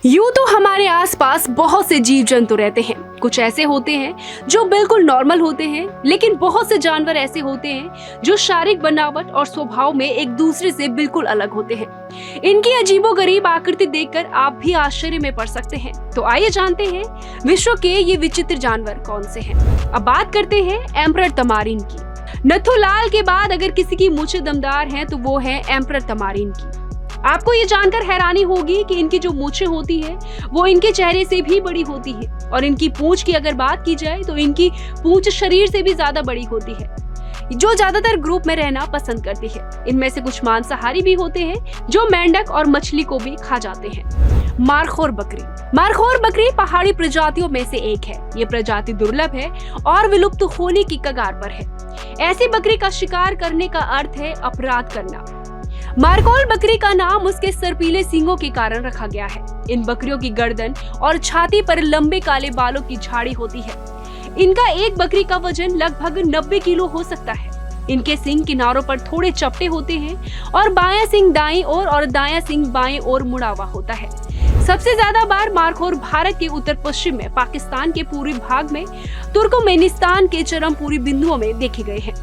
यूं तो हमारे आसपास बहुत से जीव जंतु रहते हैं। कुछ ऐसे होते हैं जो बिल्कुल नॉर्मल होते हैं, लेकिन बहुत से जानवर ऐसे होते हैं जो शारीरिक बनावट और स्वभाव में एक दूसरे से बिल्कुल अलग होते हैं। इनकी अजीबोगरीब आकृति देखकर आप भी आश्चर्य में पड़ सकते हैं। तो आइए जानते हैं विश्व के ये विचित्र जानवर कौन से हैं। अब बात करते हैं एम्परर तमारिन की। नथुलाल के बाद अगर किसी की मूंछें दमदार हैं तो वो है एम्परर तमारिन की। आपको ये जानकर हैरानी होगी कि इनकी जो मूंछें होती है वो इनके चेहरे से भी बड़ी होती है, और इनकी पूंछ की अगर बात की जाए तो इनकी पूंछ शरीर से भी ज्यादा बड़ी होती है, जो ज्यादातर ग्रुप में रहना पसंद करती है। इनमें से कुछ मांसाहारी भी होते हैं जो मेंढक और मछली को भी खा जाते हैं। मारखोर बकरी पहाड़ी प्रजातियों में से एक है। ये प्रजाति दुर्लभ है और विलुप्त होने की कगार पर है। ऐसी बकरी का शिकार करने का अर्थ है अपराध करना। मारकोल बकरी का नाम उसके सर्पीले सींगों के कारण रखा गया है। इन बकरियों की गर्दन और छाती पर लंबे काले बालों की झाड़ी होती है। इनका एक बकरी का वजन लगभग 90 किलो हो सकता है। इनके सींग किनारों पर थोड़े चपटे होते हैं और बायां सींग दाईं ओर और दायां सींग बाएं ओर मुड़ा हुआ होता है। सबसे ज्यादा बार मारखोर भारत के उत्तर पश्चिम में, पाकिस्तान के पूर्वी भाग में, तुर्कमेनिस्तान के चरमपुरी बिंदुओं में देखे गए हैं।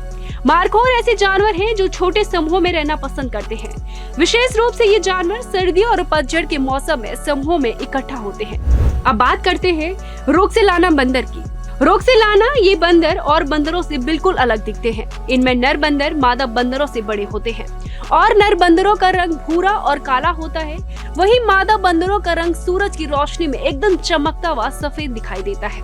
मारखोर ऐसे जानवर हैं जो छोटे समूहों में रहना पसंद करते हैं। विशेष रूप से ये जानवर सर्दियों और पतझड़ के मौसम में समूहों में इकट्ठा होते हैं। अब बात करते हैं रोक्सेलाना बंदर की। रोक्सेलाना ये बंदर और बंदरों से बिल्कुल अलग दिखते हैं। इनमें नर बंदर मादा बंदरों से बड़े होते हैं और नर बंदरों का रंग भूरा और काला होता है, वहीं मादा बंदरों का रंग सूरज की रोशनी में एकदम चमकता हुआ सफेद दिखाई देता है।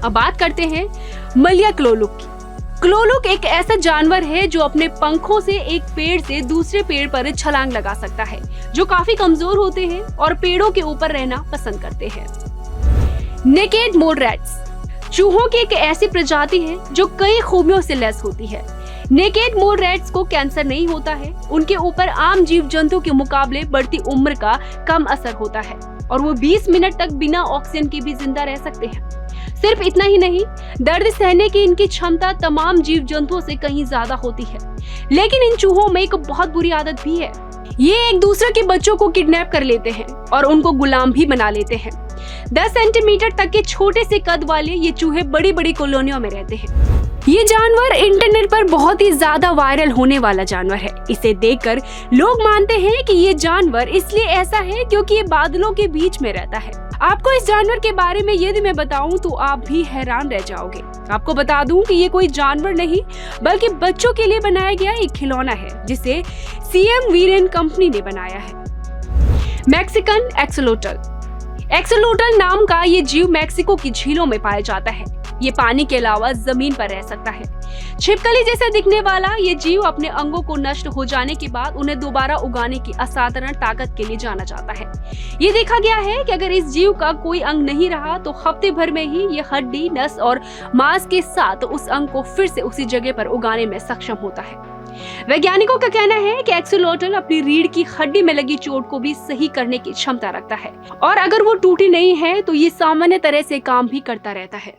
अब बात करते हैं मलिया क्लोलुक की। क्लोलुक एक ऐसा जानवर है जो अपने पंखों से एक पेड़ से दूसरे पेड़ पर छलांग लगा सकता है, जो काफी कमजोर होते हैं और पेड़ों के ऊपर रहना पसंद करते हैं। नेकेड मोल रैट्स चूहों की एक ऐसी प्रजाति है जो कई खूबियों से लैस होती है। नेकेड मोल रैट्स को कैंसर नहीं होता है। उनके ऊपर आम जीव जंतु के मुकाबले बढ़ती उम्र का कम असर होता है और वो 20 मिनट तक बिना ऑक्सीजन के भी जिंदा रह सकते हैं। सिर्फ इतना ही नहीं, दर्द सहने की इनकी क्षमता तमाम जीव जंतुओं से कहीं ज्यादा होती है। लेकिन इन चूहों में एक बहुत बुरी आदत भी है। ये एक दूसरे के बच्चों को किडनैप कर लेते हैं और उनको गुलाम भी बना लेते हैं। 10 सेंटीमीटर तक के छोटे से कद वाले ये चूहे बड़ी बड़ी कॉलोनियों में रहते हैं। ये जानवर इंटरनेट पर बहुत ही ज्यादा वायरल होने वाला जानवर है। इसे देखकर लोग मानते हैं कि ये जानवर इसलिए ऐसा है क्योंकि ये बादलों के बीच में रहता है। आपको इस जानवर के बारे में यदि मैं बताऊं तो आप भी हैरान रह जाओगे। आपको बता दूं कि ये कोई जानवर नहीं बल्कि बच्चों के लिए बनाया गया एक खिलौना है, जिसे सीएम वीरेन कंपनी ने बनाया है। Mexican axolotl. एक्सोलोटल नाम का ये जीव मैक्सिको की झीलों में पाया जाता है। ये पानी के अलावा जमीन पर रह सकता है। छिपकली जैसा दिखने वाला ये जीव अपने अंगों को नष्ट हो जाने के बाद उन्हें दोबारा उगाने की असाधारण ताकत के लिए जाना जाता है। ये देखा गया है कि अगर इस जीव का कोई अंग नहीं रहा तो हफ्ते भर में ही ये हड्डी, नस और मांस के साथ उस अंग को फिर से उसी जगह पर उगाने में सक्षम होता है। वैज्ञानिकों का कहना है कि एक्सोलोटल अपनी रीढ़ की हड्डी में लगी चोट को भी सही करने की क्षमता रखता है, और अगर वो टूटी नहीं है तो ये सामान्य तरह से काम भी करता रहता है।